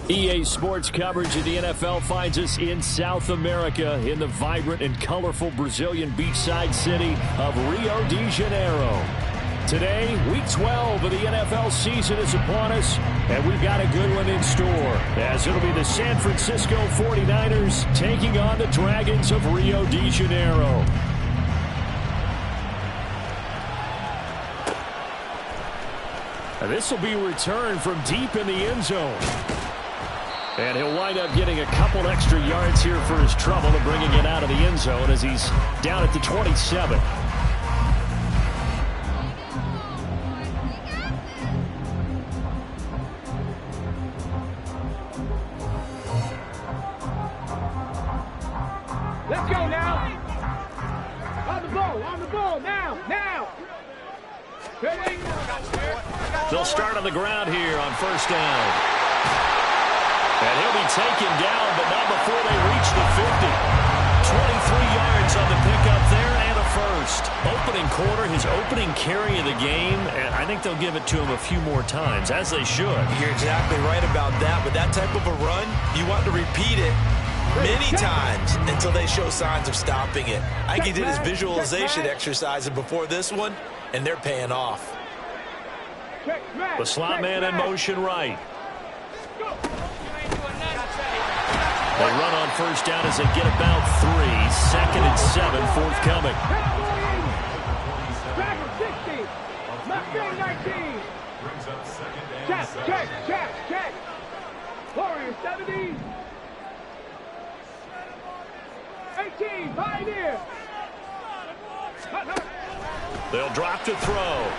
EA Sports coverage of the NFL finds us in South America in the vibrant and colorful Brazilian beachside city of Rio de Janeiro. Today, Week 12 of the NFL season is upon us, and we've got a good one in store, as it'll be the San Francisco 49ers taking on the Dragons of Rio de Janeiro. This will be a return from deep in the end zone. And he'll wind up getting a couple extra yards here for his trouble and bringing it out of the end zone as he's down at the 27. Let's go now. On the ball, now. They'll start on the ground here on first down. And he'll be taken down, but not before they reach the 50. 23 yards on the pickup there and a first. Opening quarter, his opening carry of the game, and I think they'll give it to him a few more times, as they should. You're exactly right about that. With that type of a run, you want to repeat it many times until they show signs of stopping it. I think he did his visualization exercises before this one, and they're paying off. The slot man in motion right. They run on first down as they get about 3. 2nd and 7 forthcoming. Check. Warriors 70. 18, Pioneer. They'll drop to throw.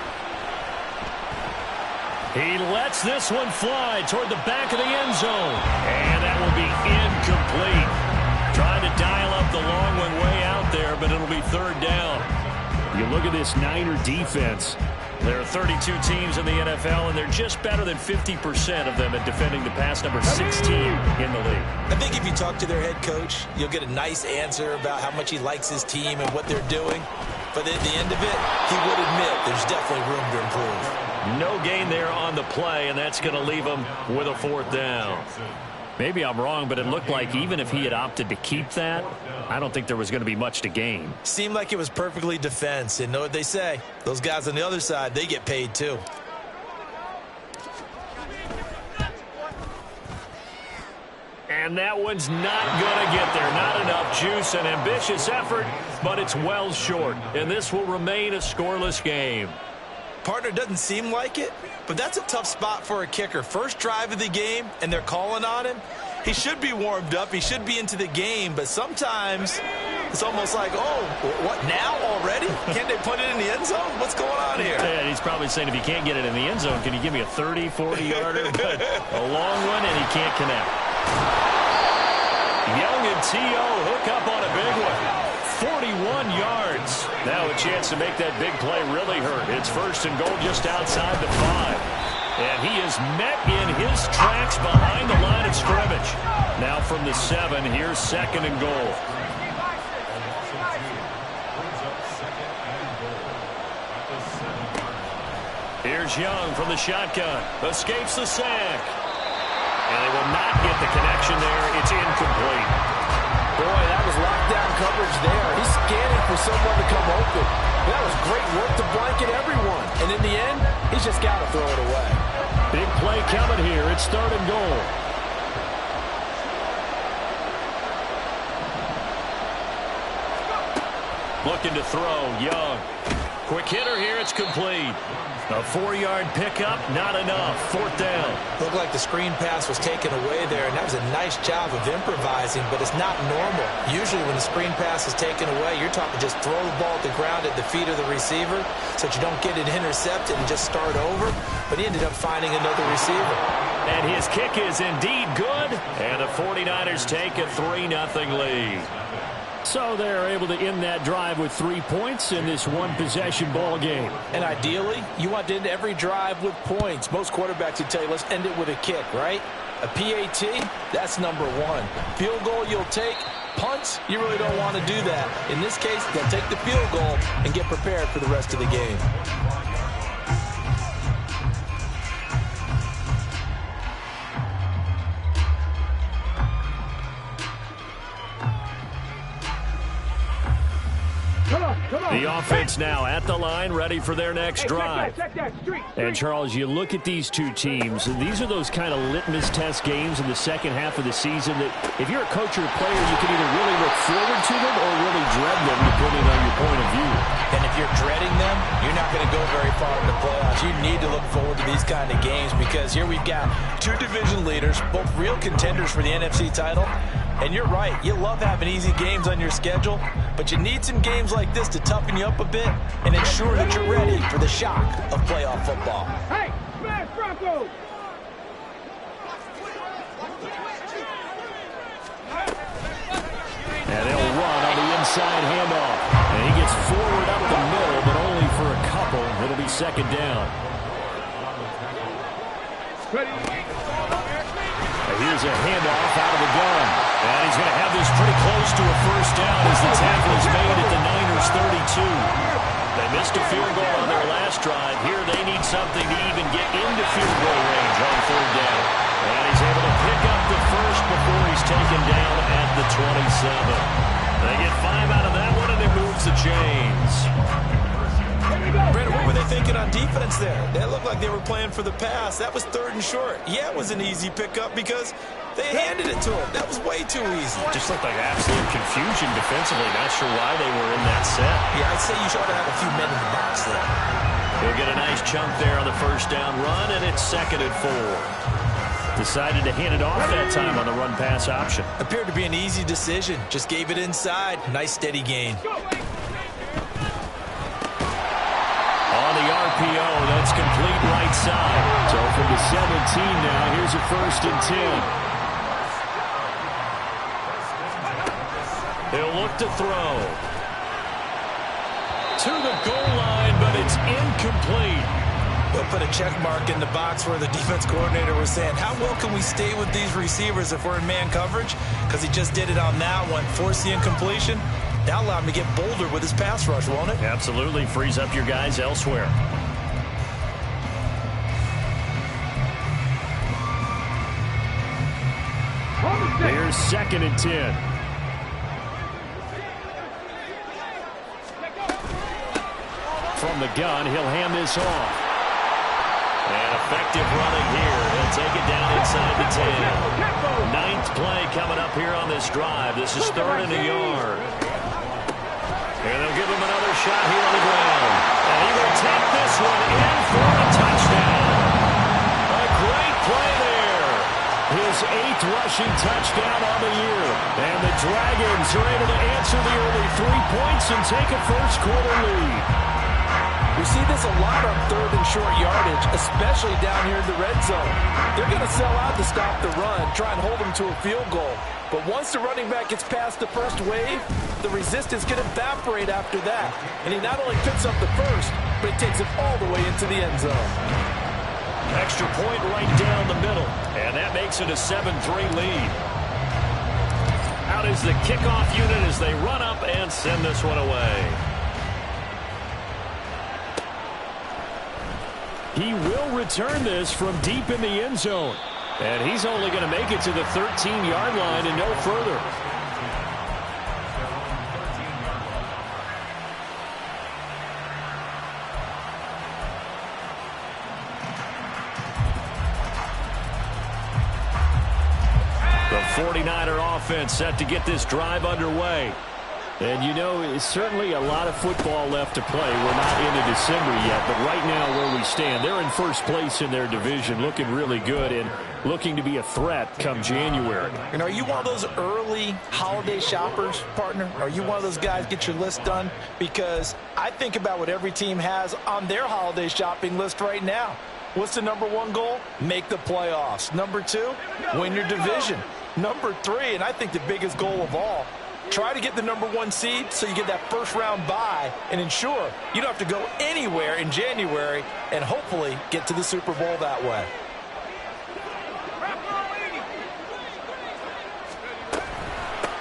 He lets this one fly toward the back of the end zone. And that will be incomplete. Trying to dial up the long one way out there, but it'll be third down. You look at this Niner defense. There are 32 teams in the NFL, and they're just better than 50% of them at defending the pass, number 16 in the league. I think if you talk to their head coach, you'll get a nice answer about how much he likes his team and what they're doing. But at the end of it, he would admit there's definitely room to improve. No gain there on the play, and that's going to leave him with a fourth down. Maybe I'm wrong, but it looked like even if he had opted to keep that, I don't think there was going to be much to gain. Seemed like it was perfectly defense. And know what they say? Those guys on the other side, they get paid too. And that one's not going to get there. Not enough juice. An ambitious effort, but it's well short. And this will remain a scoreless game. Partner, doesn't seem like it, but that's a tough spot for a kicker. First drive of the game, and they're calling on him. He should be warmed up. He should be into the game, but sometimes it's almost like, oh, what, now already? Can't they put it in the end zone? What's going on here? Yeah, he's probably saying, if you can't get it in the end zone, can you give me a 30, 40-yarder? But a long one, and he can't connect. Young and T.O. hook up on a big one. 41 yards. Now a chance to make that big play really hurt. It's first and goal just outside the 5. And he is met in his tracks behind the line of scrimmage. Now from the 7, here's 2nd and goal. Here's Young from the shotgun. Escapes the sack. And they will not get the connection there. It's incomplete. Boy, that was lockdown coverage there. He's scanning for someone to come open. That was great work to blanket everyone. And in the end, he's just got to throw it away. Big play coming here. It's 3rd and goal. Looking to throw, Young. Quick hitter here, it's complete. A 4-yard pickup, not enough. 4th down. Looked like the screen pass was taken away there, and that was a nice job of improvising, but it's not normal. Usually when the screen pass is taken away, you're talking just throw the ball at the ground at the feet of the receiver so that you don't get it intercepted and just start over, but he ended up finding another receiver. And his kick is indeed good, and the 49ers take a 3-0 lead. So they're able to end that drive with 3 points in this one-possession ball game. And ideally, you want to end every drive with points. Most quarterbacks would tell you, let's end it with a kick, right? A PAT, that's number 1. Field goal you'll take. Punts, you really don't want to do that. In this case, they'll take the field goal and get prepared for the rest of the game. offense now at the line, ready for their next drive. Check that street. And, Charles, you look at these two teams, and these are those kind of litmus test games in the second half of the season that if you're a coach or a player, you can either really look forward to them or really dread them, depending on your point of view. And if you're dreading them, you're not going to go very far in the playoffs. You need to look forward to these kind of games because here we've got two division leaders, both real contenders for the NFC title. And you're right, you love having easy games on your schedule, but you need some games like this to toughen you up a bit and ensure that you're ready for the shock of playoff football. Hey, smash Broncos! And they'll run on the inside handoff. And he gets forward up the middle, but only for a couple. It'll be second down. Here's a handoff out of the gun. And he's going to have this pretty close to a first down as the tackle is made at the Niners' 32. They missed a field goal on their last drive. Here they need something to even get into field goal range on third down. And he's able to pick up the first before he's taken down at the 27. They get 5 out of that one, and it moves the chains. Brandon, what were they thinking on defense there? They looked like they were playing for the pass. That was 3rd and short. Yeah, it was an easy pickup because they handed it to him. That was way too easy. Just looked like absolute confusion defensively. Not sure why they were in that set. Yeah, I'd say you should have a few men in the box there. He'll get a nice chunk there on the first down run, and it's 2nd and 4. Decided to hand it off that time on the run-pass option. Appeared to be an easy decision. Just gave it inside. Nice steady gain. On the RPO, that's complete right side. So from the 17 now, here's a 1st and 10. He'll look to throw. To the goal line, but it's incomplete. We'll put a check mark in the box where the defense coordinator was saying, how well can we stay with these receivers if we're in man coverage? Because he just did it on that one, forced the incompletion. That'll allow him to get bolder with his pass rush, won't it? Absolutely. Frees up your guys elsewhere. Here's 2nd and 10. From the gun, he'll hand this off. And effective running here. He'll take it down inside the 10. 9th play coming up here on this drive. This is 3rd and a yard. And they'll give him another shot here on the ground. And he will take this one in for a touchdown. A great play there. His 8th rushing touchdown on the year. And the Dragons are able to answer the early 3 points and take a first-quarter lead. We see this a lot on 3rd and short yardage, especially down here in the red zone. They're going to sell out to stop the run, try and hold them to a field goal. But once the running back gets past the first wave, the resistance can evaporate after that. And he not only picks up the first, but he takes it all the way into the end zone. Extra point right down the middle. And that makes it a 7-3 lead. Out is the kickoff unit as they run up and send this one away. He will return this from deep in the end zone. And he's only going to make it to the 13-yard line and no further. The 49er offense set to get this drive underway. And, you know, it's certainly a lot of football left to play. We're not into December yet, but right now where we stand, they're in first place in their division, looking really good and looking to be a threat come January. And are you one of those early holiday shoppers, partner? Are you one of those guys get your list done? Because I think about what every team has on their holiday shopping list right now. What's the #1 goal? Make the playoffs. #2, win your division. #3, and I think the biggest goal of all, try to get the #1 seed so you get that first-round bye and ensure you don't have to go anywhere in January and hopefully get to the Super Bowl that way.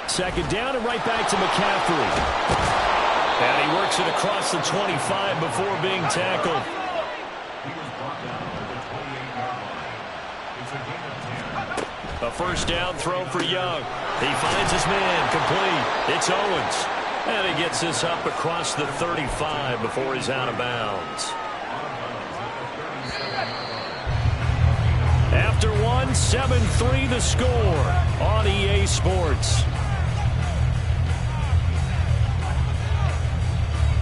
Second down and right back to McCaffrey. And he works it across the 25 before being tackled. A first down throw for Young. He finds his man complete. It's Owens. And he gets this up across the 35 before he's out of bounds. After one, 7-3 the score on EA Sports.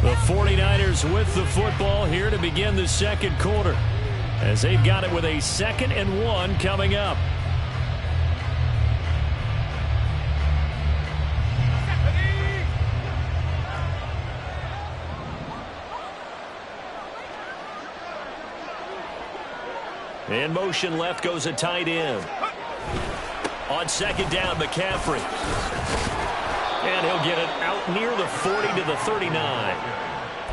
The 49ers with the football here to begin the second quarter, as they've got it with a 2nd and 1 coming up. In motion left goes a tight end. On 2nd down, McCaffrey. And he'll get it out near the 40 to the 39.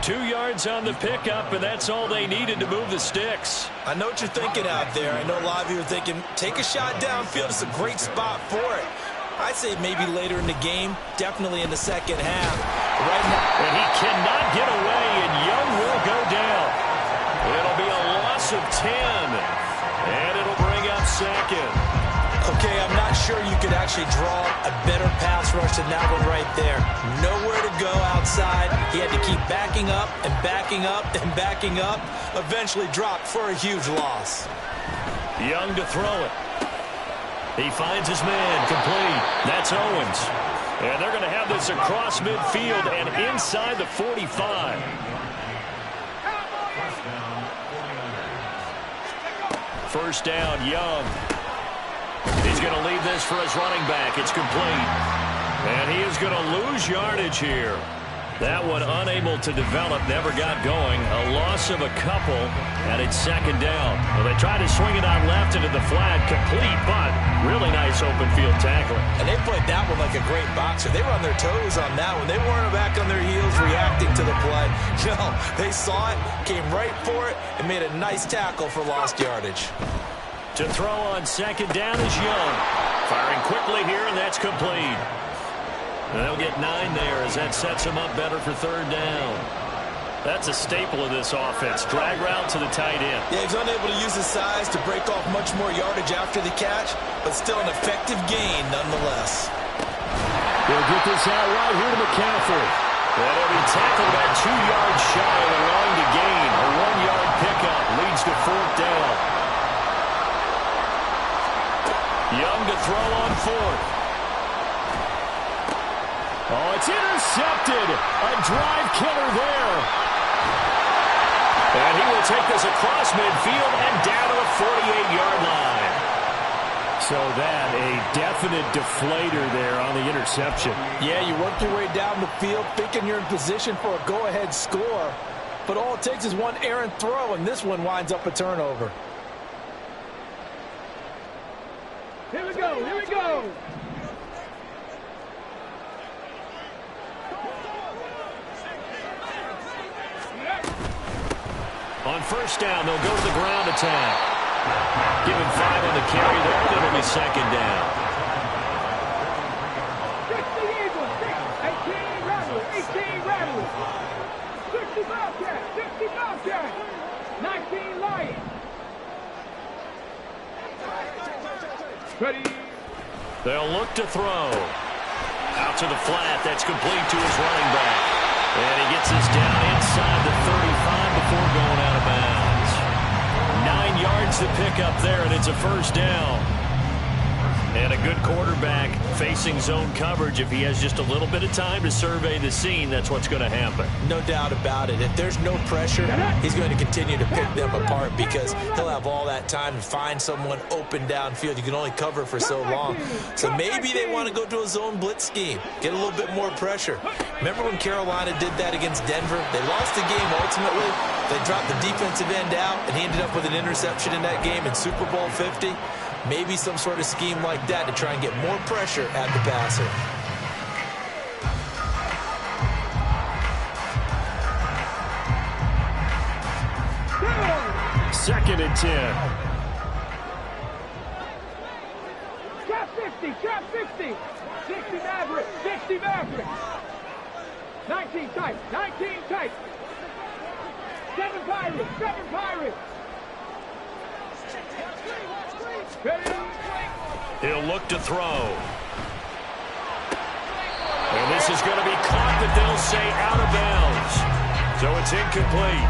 2 yards on the pickup, and that's all they needed to move the sticks. I know what you're thinking out there. I know a lot of you are thinking, take a shot downfield. It's a great spot for it. I'd say maybe later in the game, definitely in the second half. Right now, and he cannot get away, and Young will go down. It'll be a loss of 10, and it'll bring up 2nd. Okay, I'm not sure you could actually draw a better pass rush than that one right there. Nowhere to go outside. He had to keep backing up and backing up and backing up. Eventually dropped for a huge loss. Young to throw it. He finds his man, complete. That's Owens. And they're going to have this across midfield and inside the 45. First down, Young. He's going to leave this for his running back. It's complete. And he is going to lose yardage here. That one unable to develop, never got going. A loss of a couple, and it's 2nd down. Well, they tried to swing it on left into the flat, complete, but really nice open field tackling. And they played that one like a great boxer. They were on their toes on that one. They weren't back on their heels reacting to the play. No, they saw it, came right for it, and made a nice tackle for lost yardage. To throw on 2nd down is Young. Firing quickly here, and that's complete. And they'll get 9 there as that sets him up better for 3rd down. That's a staple of this offense. Drag route to the tight end. Yeah, he's unable to use his size to break off much more yardage after the catch, but still an effective gain nonetheless. They'll get this out right here to McCaffrey. And he'll be tackled about 2 yards shy of the line to gain. A 1-yard pickup leads to 4th down. Young to throw on 4th. Oh, it's intercepted. A drive killer there. And he will take this across midfield and down to the 48-yard line. So that, a definite deflator there on the interception. Yeah, you work your way down the field thinking you're in position for a go-ahead score. But all it takes is one errant throw, and this one winds up a turnover. Here we go, here we go. On 1st down, they'll go to the ground attack. Give him 5 on the carry there, and it'll be 2nd down. 60 Eagles, 18 Rattlers, 18 Rattlers. 60 Bobcats, 60 Bobcats. 19 Lions. Ready. They'll look to throw. Out to the flat. That's complete to his running back. And he gets this down inside the 35 before going out of bounds. 9 yards to pick up there, and it's a 1st down. And a good quarterback facing zone coverage. If he has just a little bit of time to survey the scene, that's what's going to happen. No doubt about it. If there's no pressure, he's going to continue to pick them apart because he'll have all that time to find someone open downfield. You can only cover for so long. So maybe they want to go to a zone blitz scheme, get a little bit more pressure. Remember when Carolina did that against Denver? They lost the game ultimately. They dropped the defensive end out, and he ended up with an interception in that game in Super Bowl 50. Maybe some sort of scheme like that to try and get more pressure at the passer. Second and 10. Trap 50, trap 50. 60 Maverick, 60 Maverick. 19 tight, 19 tight. 7 Pirates, 7 Pirates. He'll look to throw. And this This is going to be caught, but they'll say out of bounds. So it's incomplete.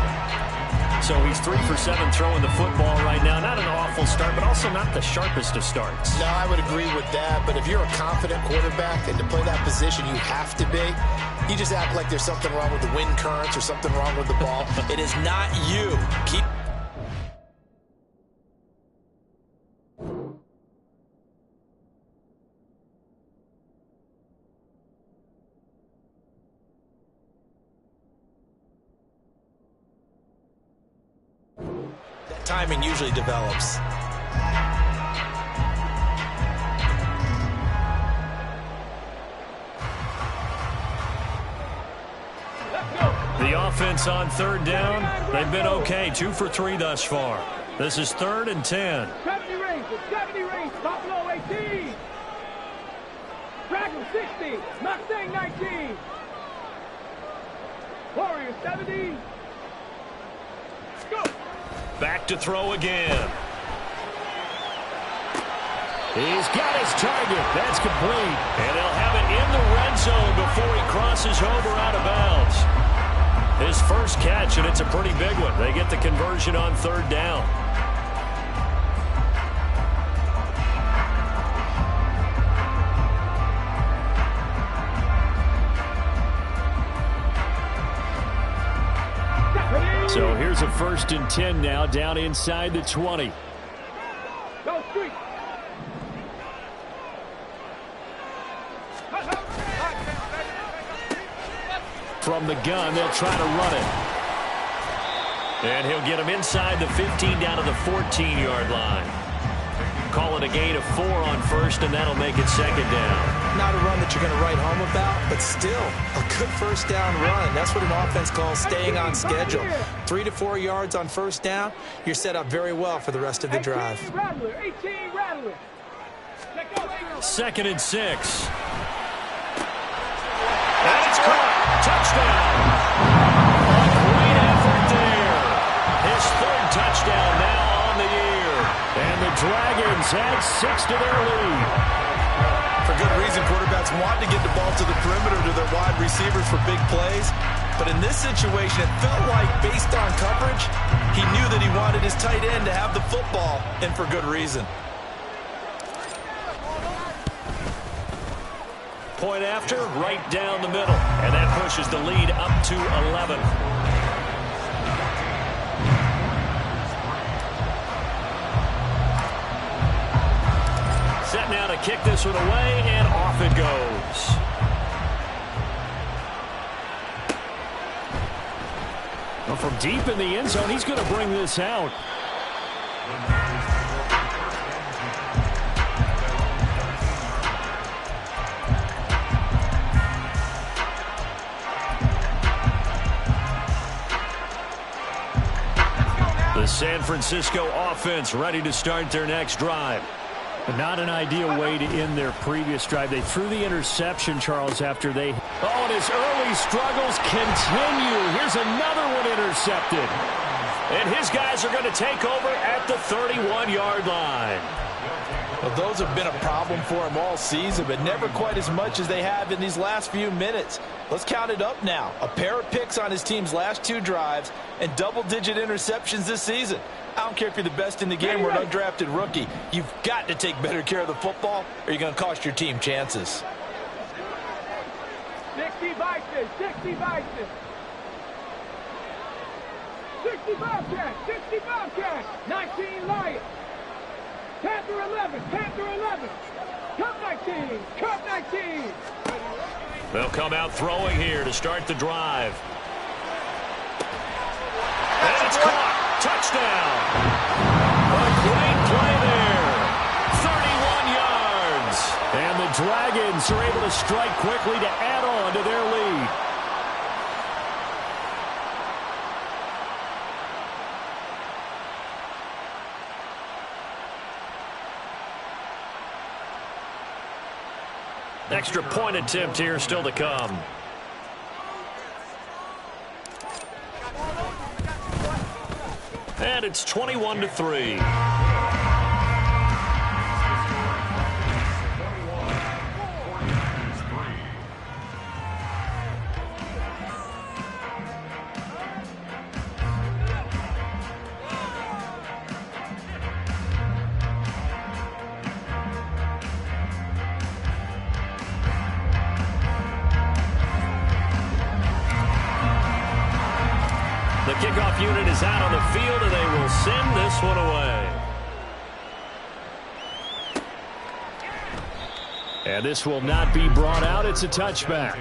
So he's 3 for 7 throwing the football right now. Not an awful start, but also not the sharpest of starts. No, I would agree with that. But if you're a confident quarterback and to play that position, you have to be. You just act like there's something wrong with the wind currents or something wrong with the ball. It is not you. Keep. That timing usually develops. The offense on third down, they've been okay. 2 for 3 thus far. This is 3rd and 10. 70 range, Buffalo 18. Dragon 60, Mustang 19. Warriors 70. Go. Back to throw again. He's got his target. That's complete. And they'll have it in the red zone before he crosses over out of bounds. His first catch, and it's a pretty big one. They get the conversion on third down. So here's a 1st and 10 now, down inside the 20. Go street. From the gun, they'll try to run it. And he'll get him inside the 15 down to the 14-yard line. Call it a gain of 4 on first, and that'll make it 2nd down. Not a run that you're going to write home about, but still a good first down run. That's what an offense calls staying on schedule. 3 to 4 yards on first down. You're set up very well for the rest of the drive. 18 Rattler. 2nd and 6. And it's caught. Touchdown. A great effort there. His 3rd touchdown now on the year. And the Dragons add 6 to their lead. For good reason, quarterbacks want to get the ball to the perimeter to their wide receivers for big plays. But in this situation, it felt like, based on coverage, he knew that he wanted his tight end to have the football, and for good reason. Point after, right down the middle. And that pushes the lead up to 11. Set now to kick this one away, and off it goes. Well, from deep in the end zone, he's going to bring this out. The San Francisco offense ready to start their next drive. But not an ideal way to end their previous drive. They threw the interception, Charles, after they... Oh, and his early struggles continue. Here's another one intercepted. And his guys are going to take over at the 31-yard line. Well, those have been a problem for him all season, but never quite as much as they have in these last few minutes. Let's count it up now. A pair of picks on his team's last 2 drives and double-digit interceptions this season. I don't care if you're the best in the game or an undrafted rookie. You've got to take better care of the football or you're going to cost your team chances. 60 Vikings, 60 Vikings. 60 Bobcats, 60 Bobcats. 19 Lions. Panther 11, Panther 11. Cup 19, Cup 19. They'll come out throwing here to start the drive. And it's caught. Touchdown. A great play there. 31 yards. And the Dragons are able to strike quickly to add on to their lead. Extra point attempt here still to come. And it's 21-3. kickoff unit is out on the field, and they will send this one away. And this will not be brought out. It's a touchback.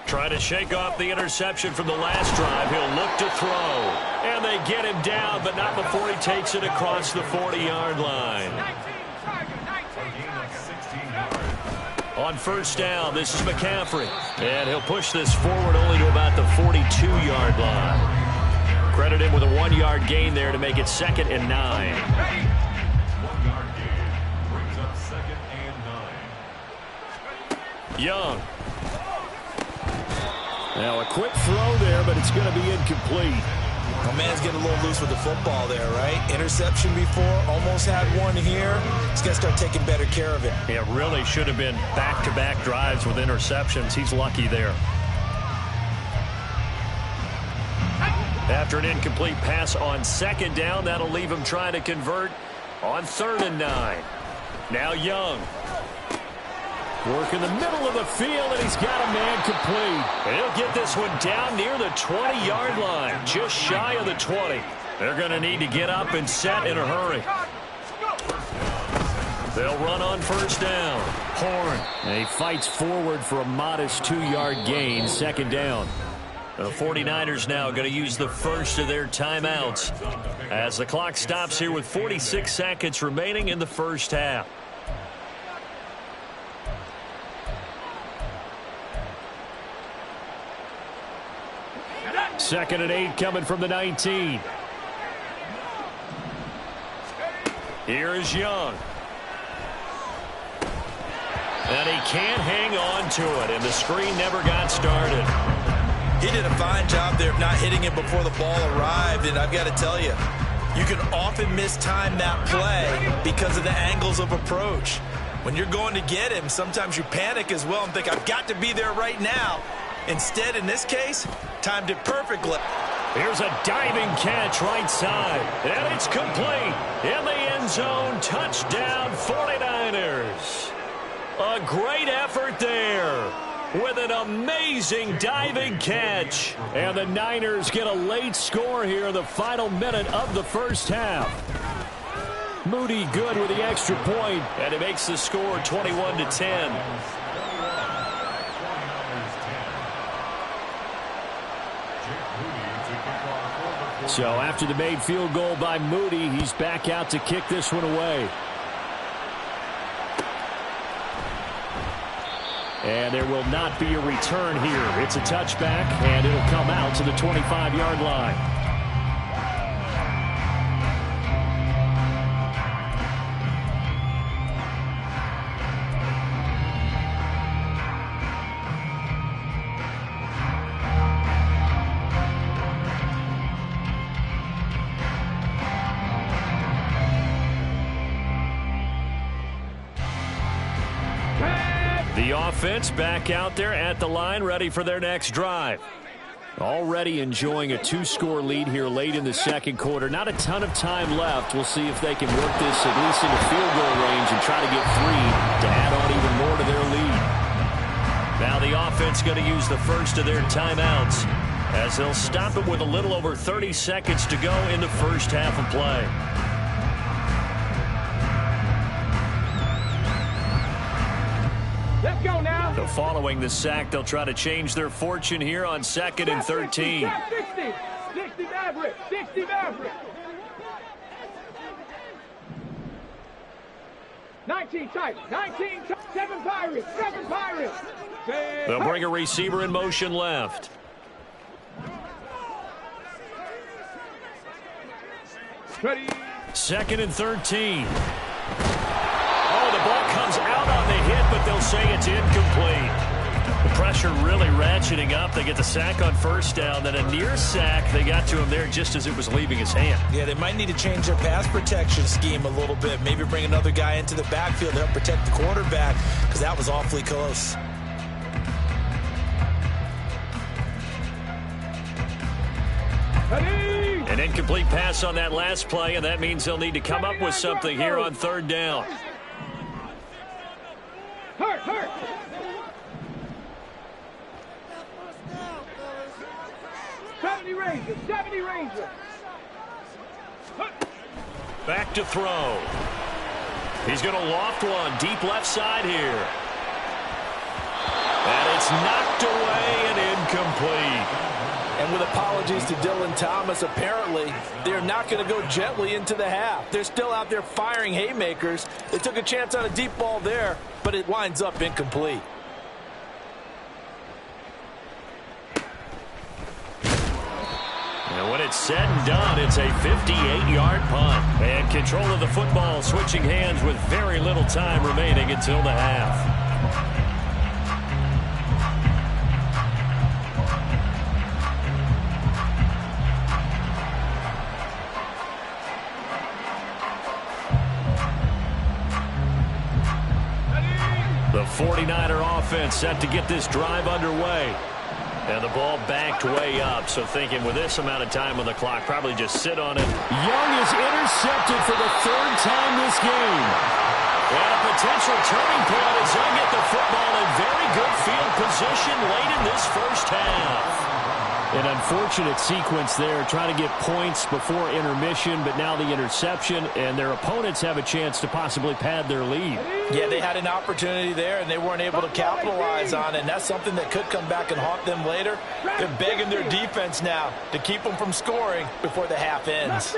Trying to shake off the interception from the last drive. He'll look to throw. And they get him down, but not before he takes it across the 40-yard line. On first down, this is McCaffrey. And he'll push this forward only to about the 42-yard line. Credit him with a 1-yard gain there to make it 2nd and 9. 1-yard gain brings up 2nd and 9. Young. Now a quick throw there, but it's going to be incomplete. My man's getting a little loose with the football there, right? Interception before, almost had one here. He's got to start taking better care of it. It really should have been back-to-back drives with interceptions. He's lucky there. After an incomplete pass on 2nd down, that'll leave him trying to convert on 3rd and 9. Now Young. Work in the middle of the field, and he's got a man complete. And he'll get this one down near the 20-yard line, just shy of the 20. They're going to need to get up and set in a hurry. They'll run on first down. Horn. And he fights forward for a modest 2-yard gain, 2nd down. The 49ers now going to use the first of their timeouts as the clock stops here with 46 seconds remaining in the first half. 2nd and 8 coming from the 19. Here is Young. And he can't hang on to it, and the screen never got started. He did a fine job there of not hitting it before the ball arrived, and I've got to tell you, you can often mistime that play because of the angles of approach. When you're going to get him, sometimes you panic as well and think, I've got to be there right now. Instead, in this case, timed it perfectly. Here's a diving catch right side, and it's complete. In the end zone, touchdown 49ers. A great effort there with an amazing diving catch. And the Niners get a late score here in the final minute of the first half. Moody good with the extra point, and it makes the score 21-10. So after the made field goal by Moody, he's back out to kick this one away. And there will not be a return here. It's a touchback, and it'll come out to the 25-yard line. The offense back out there at the line, ready for their next drive. Already enjoying a 2-score lead here late in the second quarter. Not a ton of time left. We'll see if they can work this at least into field goal range and try to get 3 to add on even more to their lead. Now the offense going to use the first of their timeouts as they'll stop it with a little over 30 seconds to go in the first half of play. Let's go now. So following the sack, they'll try to change their fortune here on 2nd and 13. 60 Maverick. 60 Maverick. 19 tight. 19 tight. 7 Pirates. 7 Pirates. They'll bring a receiver in motion left. Ready. 2nd and 13. Oh, the ball comes out on the hit, but they'll say it's incomplete. The pressure really ratcheting up. They get the sack on first down, then a near sack. They got to him there just as it was leaving his hand. Yeah, they might need to change their pass protection scheme a little bit. Maybe bring another guy into the backfield to help protect the quarterback, because that was awfully close. Incomplete pass on that last play, and that means they'll need to come up with something here on third down. Hurt. 70 Rangers. Back to throw. He's going to loft one deep left side here. And it's knocked away and incomplete. And with apologies to Dylan Thomas, apparently they're not going to go gently into the half. They're still out there firing haymakers. They took a chance on a deep ball there, but it winds up incomplete. And when it's said and done, it's a 58-yard punt. And control of the football switching hands with very little time remaining until the half. The 49er offense set to get this drive underway. And the ball backed way up, so thinking with this amount of time on the clock, probably just sit on it. Young is intercepted for the third time this game. And a potential turning point as Young get the football in very good field position late in this first half. An unfortunate sequence there, trying to get points before intermission, but now the interception, and their opponents have a chance to possibly pad their lead. Yeah, they had an opportunity there, and they weren't able to capitalize on it, and that's something that could come back and haunt them later. They're begging their defense now to keep them from scoring before the half ends.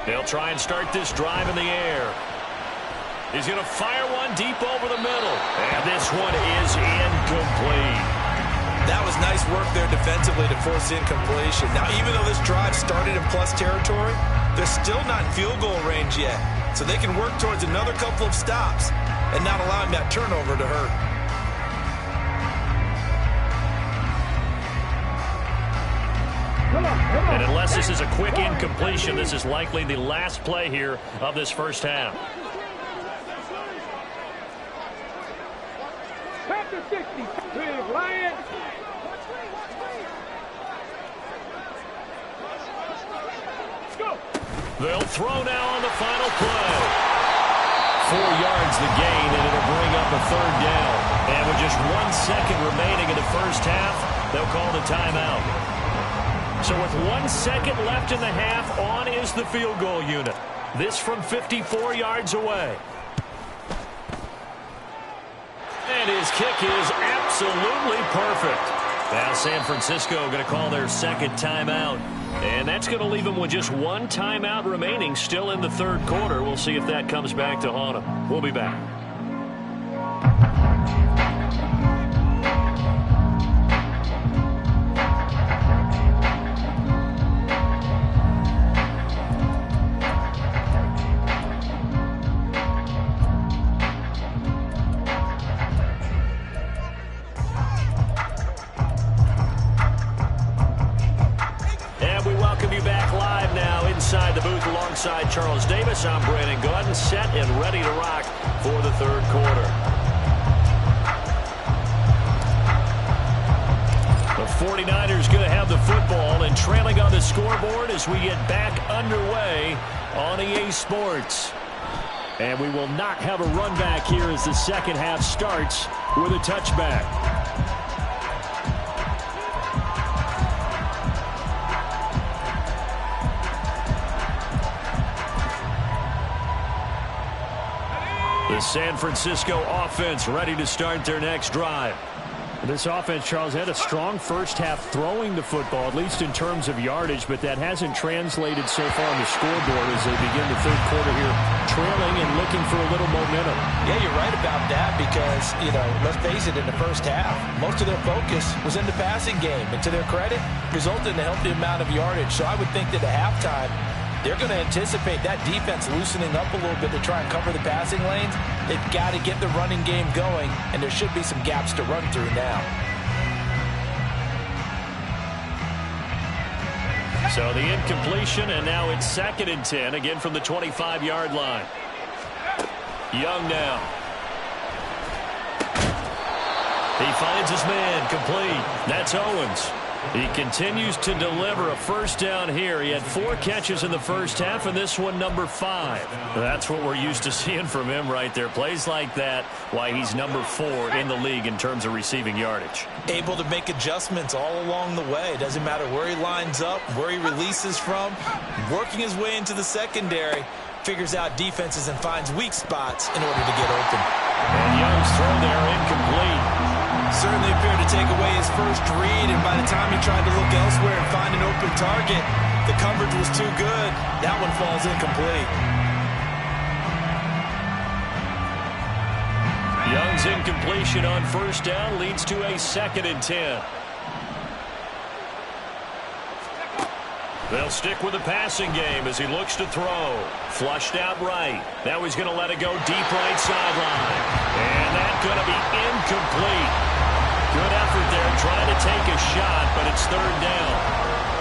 They'll try and start this drive in the air. He's going to fire one deep over the middle. And this one is incomplete. That was nice work there defensively to force incompletion. Now, even though this drive started in plus territory, they're still not in field goal range yet. So they can work towards another couple of stops and not allowing that turnover to hurt. And unless this is a quick incompletion, this is likely the last play here of this first half. Panther 60, Big Lion. Go. They'll throw now on the final play. 4 yards the gain, and it'll bring up a third down. And with just 1 second remaining in the first half, they'll call the timeout. So with 1 second left in the half, on is the field goal unit. This from 54 yards away. And his kick is absolutely perfect. Now San Francisco going to call their second timeout. And that's going to leave them with just 1 timeout remaining still in the third quarter. We'll see if that comes back to haunt them. We'll be back. Inside the booth alongside Charles Davis, I'm Brandon Gaudin, set and ready to rock for the third quarter. The 49ers going to have the football and trailing on the scoreboard as we get back underway on EA Sports. And we will not have a run back here as the second half starts with a touchback. The San Francisco offense ready to start their next drive. This offense, Charles, had a strong first half throwing the football, at least in terms of yardage, but that hasn't translated so far on the scoreboard as they begin the third quarter here, trailing and looking for a little momentum. Yeah, you're right about that because, let's face it, in the first half, most of their focus was in the passing game. And to their credit, resulted in a healthy amount of yardage. So I would think that at halftime, they're going to anticipate that defense loosening up a little bit to try and cover the passing lanes. They've got to get the running game going, and there should be some gaps to run through now. So the incompletion, and now it's 2nd and 10, again from the 25-yard line. Young now. He finds his man, complete. That's Owens. He continues to deliver a first down here. He had 4 catches in the first half, and this one number 5. That's what we're used to seeing from him right there. Plays like that, why he's number 4 in the league in terms of receiving yardage. Able to make adjustments all along the way. Doesn't matter where he lines up, where he releases from. Working his way into the secondary. Figures out defenses and finds weak spots in order to get open. And Young's throw there incomplete. Certainly appeared to take away his first read, and by the time he tried to look elsewhere and find an open target, the coverage was too good. That one falls incomplete. Young's incompletion on first down leads to a 2nd and 10. They'll stick with the passing game as he looks to throw. Flushed out right. Now he's going to let it go deep right sideline. And that's going to be incomplete. Good effort there trying to take a shot, but it's 3rd down.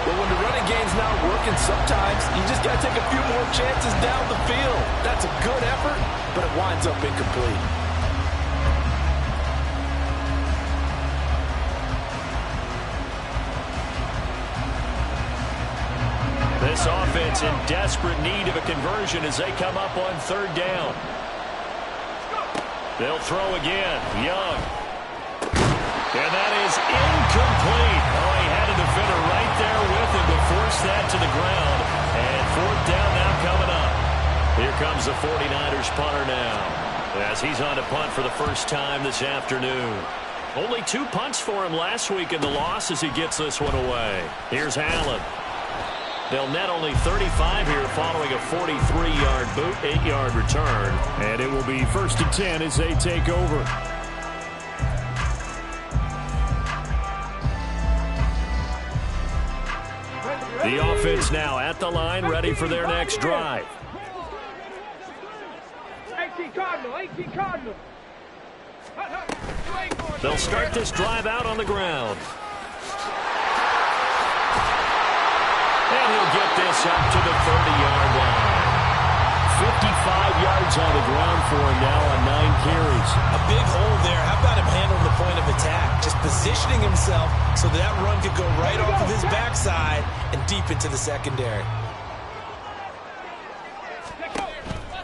But when the running game's not working, sometimes you just got to take a few more chances down the field. That's a good effort, but it winds up incomplete. This offense in desperate need of a conversion as they come up on 3rd down. They'll throw again. Young. And that is incomplete. Oh, he had a defender right there with him to force that to the ground. And 4th down now coming up. Here comes the 49ers punter now, as he's on to punt for the first time this afternoon. Only 2 punts for him last week in the loss as he gets this one away. Here's Allen. They'll net only 35 here following a 43-yard boot, 8-yard return. And it will be 1st and 10 as they take over. The offense now at the line, ready for their next drive. 18 Cardinal. They'll start this drive out on the ground. And he'll get this up to the 30-yard line. 55 yards on the ground for him now on 9 carries. A big hole there. How about him handling the point of attack? Just positioning himself so that run could go right off of his backside and deep into the secondary.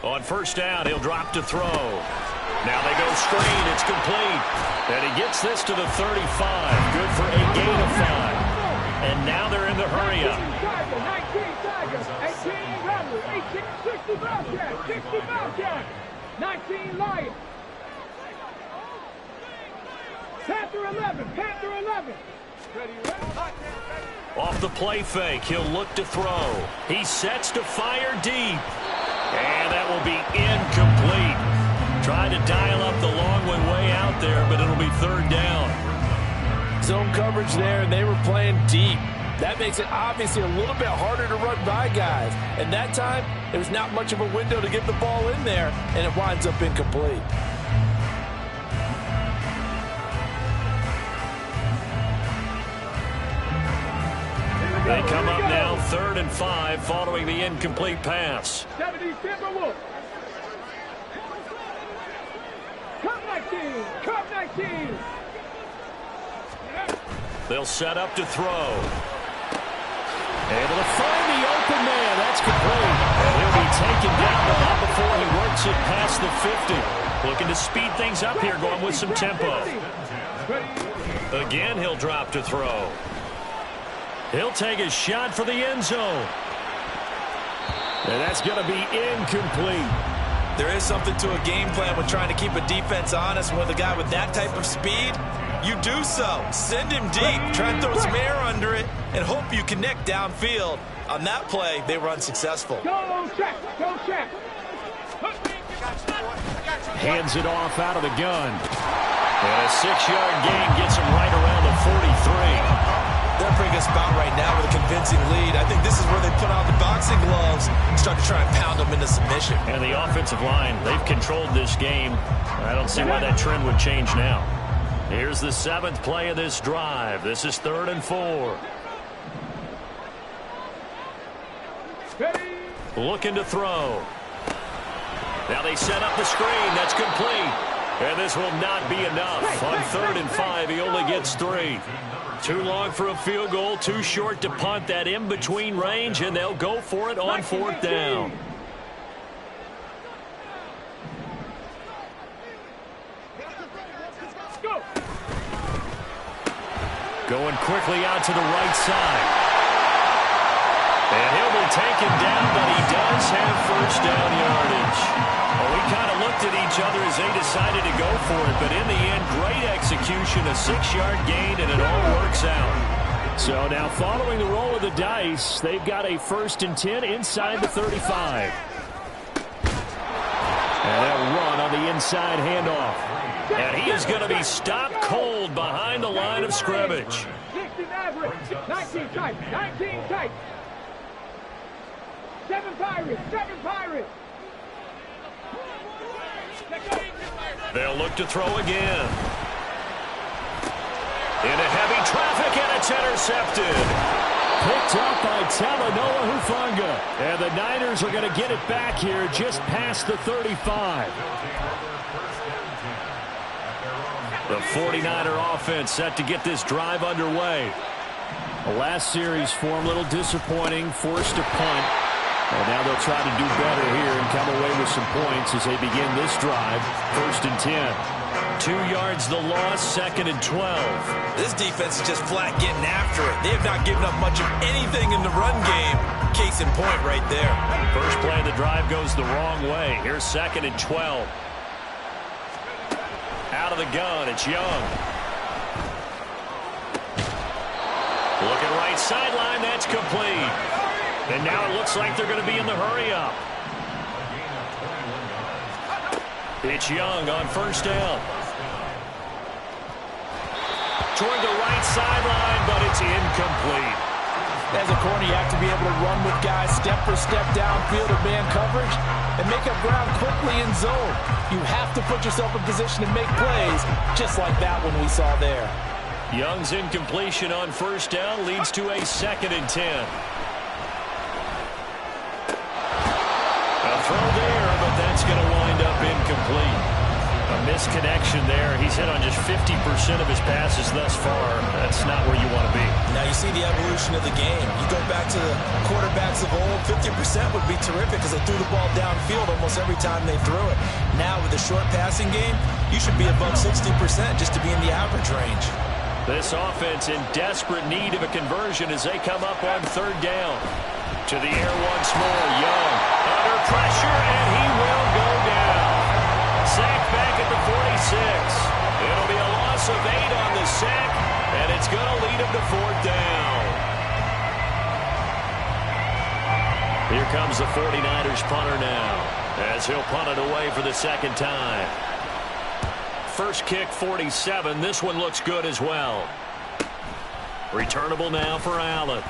On first down, he'll drop to throw. Now they go screen. It's complete. And he gets this to the 35. Good for a gain of 5. And now they're in the hurry up. 18 Rebels, 18, 60 Bobcats, 19 Lions. Panther 11. Off the play fake, he'll look to throw. He sets to fire deep. And that will be incomplete. Tried to dial up the long one way out there, but it'll be 3rd down. Zone coverage there, and they were playing deep. That makes it obviously a little bit harder to run by guys. And that time, there was not much of a window to get the ball in there, and it winds up incomplete. They come up now 3rd and 5 following the incomplete pass. 70 Timberwolves. Cup 19. They'll set up to throw. Able to find the open man. That's complete. And he'll be taken down, but not before he works it past the 50. Looking to speed things up here, going with some tempo. Again, he'll drop to throw. He'll take a shot for the end zone. And that's going to be incomplete. There is something to a game plan when trying to keep a defense honest. With a guy with that type of speed, you do so. Send him deep. Try and throw some air under it and hope you connect downfield. On that play, they were unsuccessful. Go check. Hands it off out of the gun. And a 6-yard gain gets him right around the 43. They're bringing us about right now with a convincing lead. I think this is where they put on the boxing gloves and start to try and pound them into submission. And the offensive line, they've controlled this game. I don't see why that trend would change now. Here's the 7th play of this drive. This is 3rd and 4. Looking to throw. Now they set up the screen. That's complete. And this will not be enough. On 3rd and 5, he only gets 3. Too long for a field goal, too short to punt. That in-between range, and they'll go for it on 4th down. Going quickly out to the right side. And he'll be taken down, but he does have 1st down yardage. Well, we kind of looked at each other as they decided to go for it, but in the end, great execution, a 6-yard gain, and it all works out. So now following the roll of the dice, they've got a 1st and 10 inside the 35. And they'll run on the inside handoff. And he is going to be stopped cold behind the line of scrimmage. 16 average, 19 tight, 19 tight. 7 Pirates, 7 Pirates. They'll look to throw again. Into heavy traffic, and it's intercepted. Picked up by Talanoa Hufanga. And the Niners are going to get it back here just past the 35. The 49er offense set to get this drive underway. The last series for them, a little disappointing, forced to punt. And now they'll try to do better here and come away with some points as they begin this drive. 1st and 10. 2 yards the loss, 2nd and 12. This defense is just flat getting after it. They have not given up much of anything in the run game. Case in point right there. First play of the drive goes the wrong way. Here's 2nd and 12. Out of the gun, it's Young. Looking right sideline, that's complete. And now it looks like they're going to be in the hurry-up. It's Young on 1st down. Toward the right sideline, but it's incomplete. As a corner, you have to be able to run with guys step for step downfield of man coverage and make up ground quickly in zone. You have to put yourself in position to make plays, just like that one we saw there. Young's incompletion on 1st down leads to a 2nd and 10. A throw there, but that's going to wind up incomplete. A misconnection there. He's hit on just 50% of his passes thus far. That's not where you want to be. Now you see the evolution of the game. You go back to the quarterbacks of old, 50% would be terrific because they threw the ball downfield almost every time they threw it. Now with the short passing game, you should be above 60% just to be in the average range. This offense in desperate need of a conversion as they come up on 3rd down. To the air once more, Young under pressure, and he will go down. Sacked back at the 46. It'll be a loss of 8 on the sack, and it's going to lead him to 4th down. Here comes the 49ers punter now, as he'll punt it away for the 2nd time. First kick, 47. This one looks good as well. Returnable now for Allen.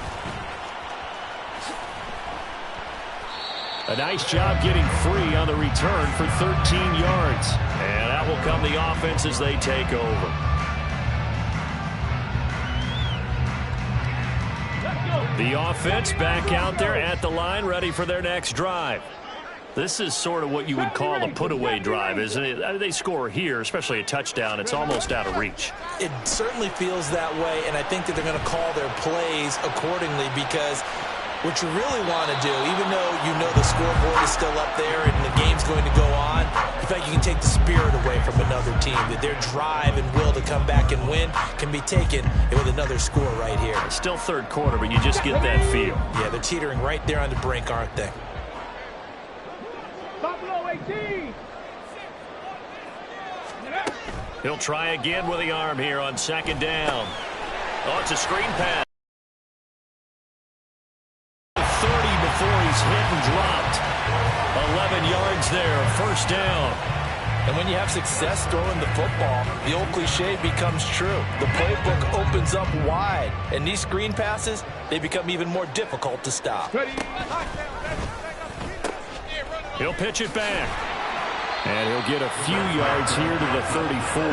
A nice job getting free on the return for 13 yards. And that will come the offense as they take over. The offense back out there at the line, ready for their next drive. This is sort of what you would call a put-away drive, isn't it? I mean, they score here, especially a touchdown. It's almost out of reach. It certainly feels that way, and I think that they're going to call their plays accordingly because what you really want to do, even though you know the scoreboard is still up there and the game's going to go on, in fact, you can take the spirit away from another team. That their drive and will to come back and win can be taken with another score right here. It's still 3rd quarter, but you just get that feel. Yeah, they're teetering right there on the brink, aren't they? Buffalo 18. He'll try again with the arm here on 2nd down. Oh, it's a screen pass. 30 before he's hit and dropped. 11 yards there, 1st down. And when you have success throwing the football, the old cliche becomes true. The playbook opens up wide, and these screen passes, they become even more difficult to stop. He'll pitch it back. And he'll get a few yards here to the 34.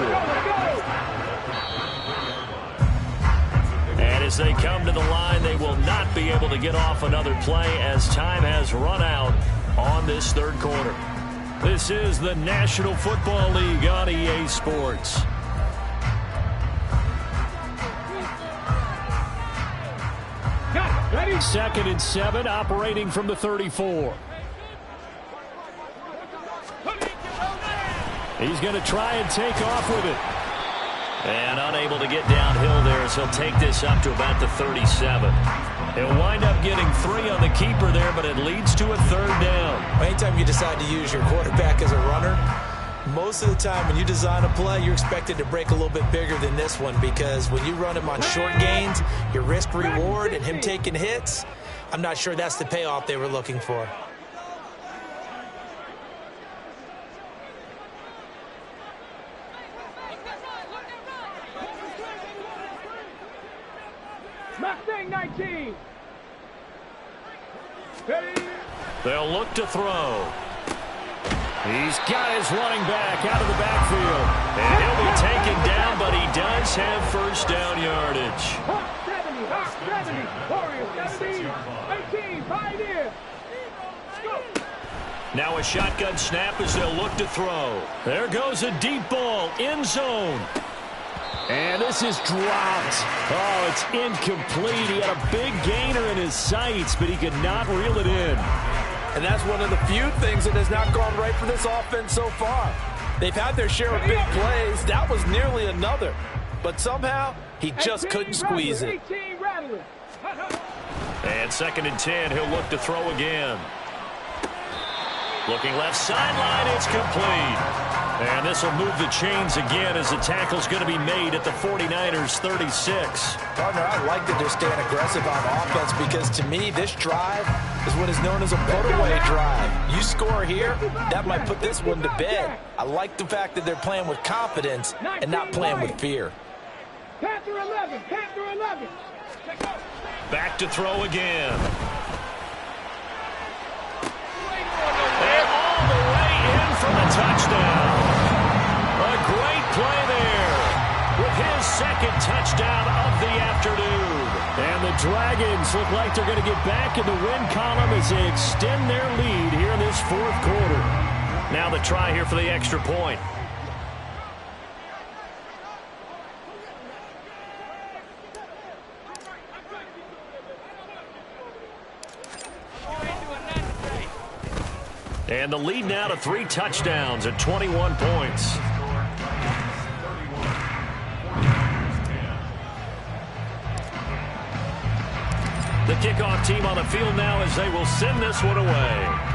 And as they come to the line, they will not be able to get off another play as time has run out on this 3rd quarter. This is the National Football League on EA Sports. Ready? 2nd and 7, operating from the 34. He's going to try and take off with it. And unable to get downhill there as he'll take this up to about the 37. He'll wind up getting 3 on the keeper there, but it leads to a 3rd down. Anytime you decide to use your quarterback as a runner, most of the time when you design a play, you're expected to break a little bit bigger than this one, because when you run him on short gains, your risk-reward and him taking hits, I'm not sure that's the payoff they were looking for. Mustang 19. They'll look to throw. He's got his running back out of the backfield. And he'll be taken down, but he does have first down yardage. Hawk 70, Hawk 70, Warriors 70, 18, Pioneer. Go. Now a shotgun snap as they'll look to throw. There goes a deep ball, end zone. And this is dropped. Oh, it's incomplete. He had a big gainer in his sights, but he could not reel it in. And that's one of the few things that has not gone right for this offense so far. They've had their share of big plays. That was nearly another. But somehow, he just couldn't squeeze it. And 2nd and 10, he'll look to throw again. Looking left sideline, it's complete. And this will move the chains again as the tackle's going to be made at the 49ers 36. Partner, I like that they're staying aggressive on offense, because to me, this drive is what is known as a put-away drive. You score here, that might put this one to bed. I like the fact that they're playing with confidence and not playing with fear. Panther 11, Panther 11. Back to throw again. And all the way in for the touchdown. A great play there with his 2nd touchdown of the afternoon. And the Dragons look like they're going to get back in the win column as they extend their lead here in this 4th quarter. Now the try here for the extra point. And the lead now to 3 touchdowns at 21 points. The kickoff team on the field now as they will send this one away.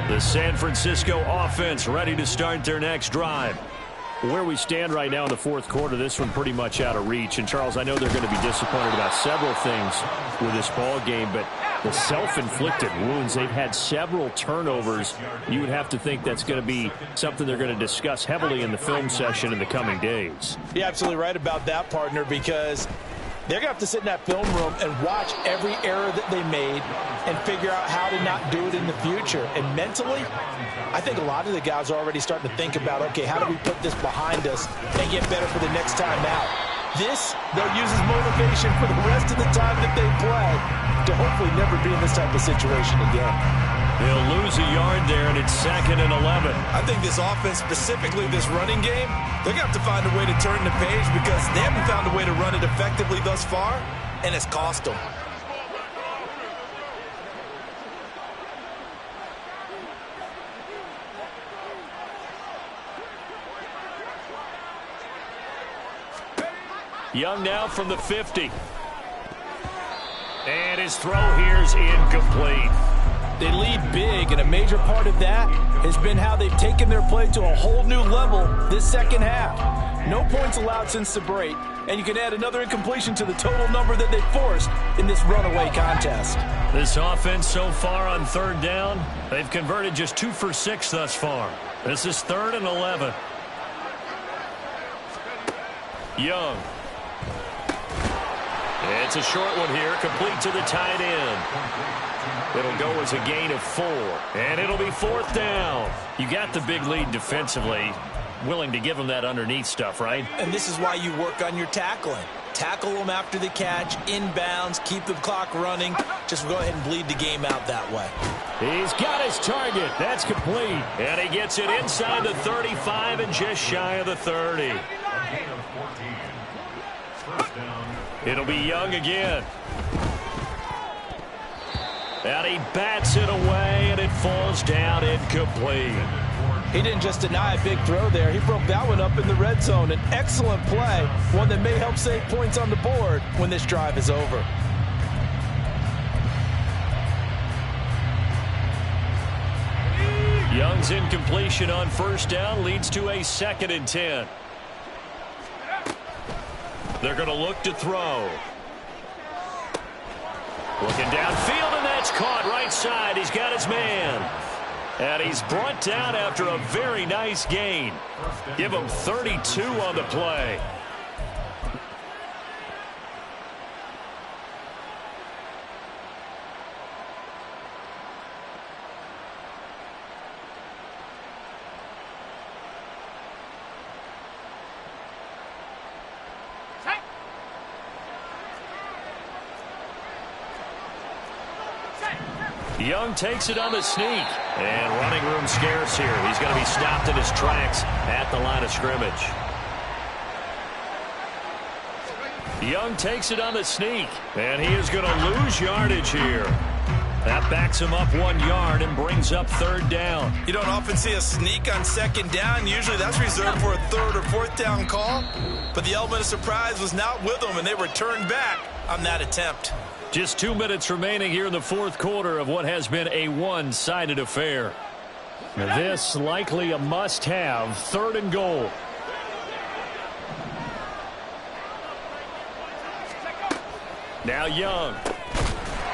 The San Francisco offense ready to start their next drive. Where we stand right now in the 4th quarter, this one pretty much out of reach. And, Charles, I know they're going to be disappointed about several things with this ball game, but the self-inflicted wounds, they've had several turnovers. You would have to think that's going to be something they're going to discuss heavily in the film session in the coming days. You're absolutely right about that, partner, because they're going to have to sit in that film room and watch every error that they made and figure out how to not do it in the future. And mentally, I think a lot of the guys are already starting to think about, okay, how do we put this behind us and get better for the next time out? This, they'll use as motivation for the rest of the time that they play to hopefully never be in this type of situation again. They'll lose a yard there, and it's 2nd and 11. I think this offense, specifically this running game, they're going to have to find a way to turn the page, because they haven't found a way to run it effectively thus far, and it's cost them. Young now from the 50. And his throw here is incomplete. They lead big, and a major part of that has been how they've taken their play to a whole new level this 2nd half. No points allowed since the break, and you can add another incompletion to the total number that they forced in this runaway contest. This offense so far on 3rd down, they've converted just 2 for 6 thus far. This is 3rd and 11. Young. It's a short one here, complete to the tight end. It'll go as a gain of 4, and it'll be 4th down. You got the big lead defensively. Willing to give them that underneath stuff, right? And this is why you work on your tackling. Tackle them after the catch, inbounds, keep the clock running. Just go ahead and bleed the game out that way. He's got his target. That's complete. And he gets it inside the 35 and just shy of the 30. It'll be Young again. And he bats it away, and it falls down incomplete. He didn't just deny a big throw there. He broke that one up in the red zone. An excellent play, one that may help save points on the board when this drive is over. Young's incompletion on 1st down leads to a 2nd and 10. They're going to look to throw. Looking downfield, and that's caught right side. He's got his man. And he's brought down after a very nice gain. Give him 32 on the play. Young takes it on the sneak. And running room scarce here. He's going to be stopped in his tracks at the line of scrimmage. Young takes it on the sneak. And he is going to lose yardage here. That backs him up 1 yard and brings up 3rd down. You don't often see a sneak on 2nd down. Usually that's reserved for a 3rd or 4th down call. But the element of surprise was not with them, and they returned back on that attempt. Just 2 minutes remaining here in the 4th quarter of what has been a one-sided affair. Now this likely a must-have, 3rd and goal. Now Young.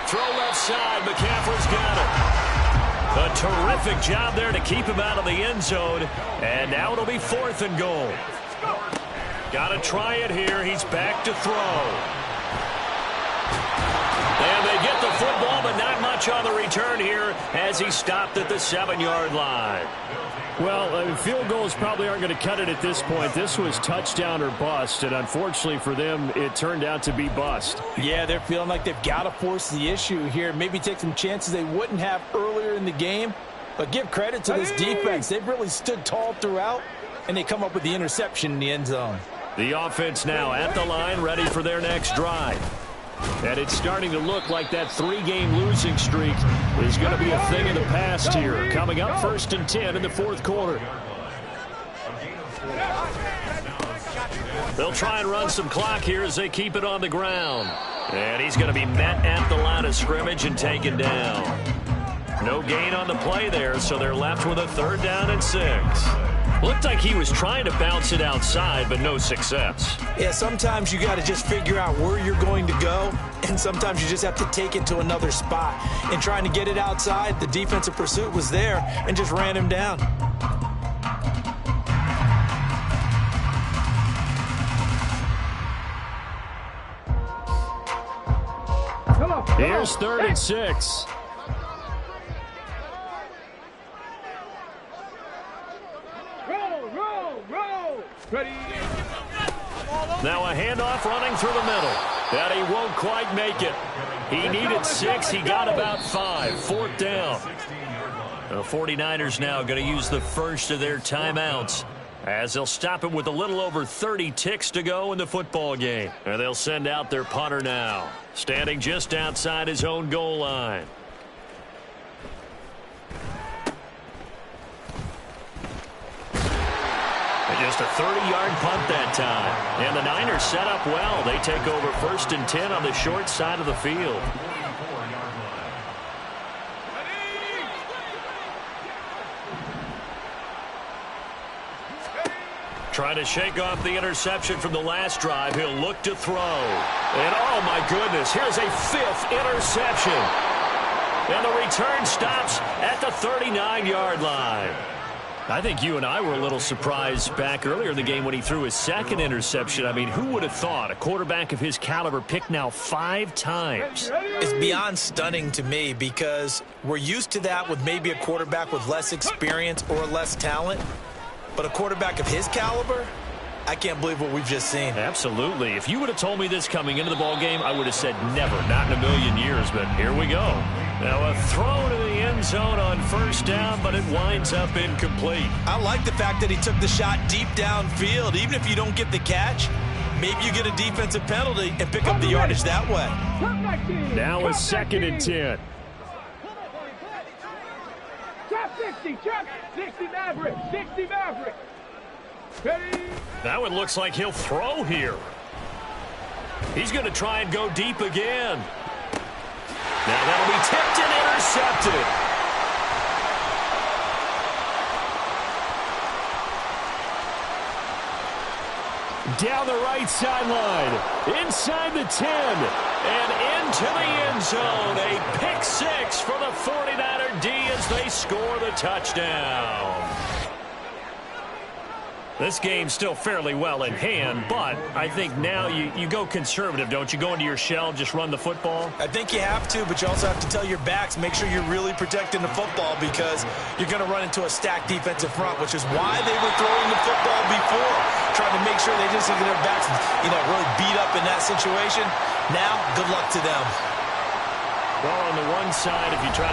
Throw left side. McCaffrey's got it. A terrific job there to keep him out of the end zone. And now it'll be 4th and goal. Got to try it here. He's back to throw. And they get the football, but not much on the return here as he stopped at the 7-yard line. Well, field goals probably aren't going to cut it at this point. This was touchdown or bust, and unfortunately for them, it turned out to be bust. Yeah, they're feeling like they've got to force the issue here. Maybe take some chances they wouldn't have earlier in the game. But give credit to this defense. They've really stood tall throughout, and they come up with the interception in the end zone. The offense now at the line, ready for their next drive. And it's starting to look like that 3-game losing streak is going to be a thing of the past here. Coming up 1st and 10 in the 4th quarter. They'll try and run some clock here as they keep it on the ground. And he's going to be met at the line of scrimmage and taken down. No gain on the play there, so they're left with a 3rd down and 6. Looked like he was trying to bounce it outside, but no success. Yeah, sometimes you got to just figure out where you're going to go, and sometimes you just have to take it to another spot. And trying to get it outside, the defensive pursuit was there and just ran him down. Here's 3rd and 6. Ready. Now a handoff running through the middle. That he won't quite make it. He needed 6. He got about 5. 4th down. The 49ers now going to use the first of their timeouts as they'll stop it with a little over 30 ticks to go in the football game. And they'll send out their punter now, standing just outside his own goal line. Just a 30-yard punt that time. And the Niners set up well. They take over 1st and 10 on the short side of the field. Trying to shake off the interception from the last drive. He'll look to throw. And oh my goodness, here's a 5th interception. And the return stops at the 39-yard line. I think you and I were a little surprised back earlier in the game when he threw his second interception. I mean, who would have thought a quarterback of his caliber picked now 5 times? It's beyond stunning to me because we're used to that with maybe a quarterback with less experience or less talent. But a quarterback of his caliber, I can't believe what we've just seen. Absolutely. If you would have told me this coming into the ball game, I would have said never, not in a million years. But here we go. Now a throw to the end zone on first down, but it winds up incomplete. I like the fact that he took the shot deep downfield. Even if you don't get the catch, maybe you get a defensive penalty and pick up the yardage that way. Now a 2nd and 10. Chop 60, chop 60 Maverick, 60 Maverick. Ready? Now it looks like he'll throw here. He's going to try and go deep again. Now that'll be tipped and intercepted. Down the right sideline, inside the 10, and into the end zone. A pick 6 for the 49er D as they score the touchdown. This game's still fairly well in hand, but I think now you go conservative, don't you? Go into your shell, just run the football? I think you have to, but you also have to tell your backs, make sure you're really protecting the football because you're going to run into a stacked defensive front, which is why they were throwing the football before, trying to make sure they just get their backs, really beat up in that situation. Now, good luck to them. Well, on the one side, if you try to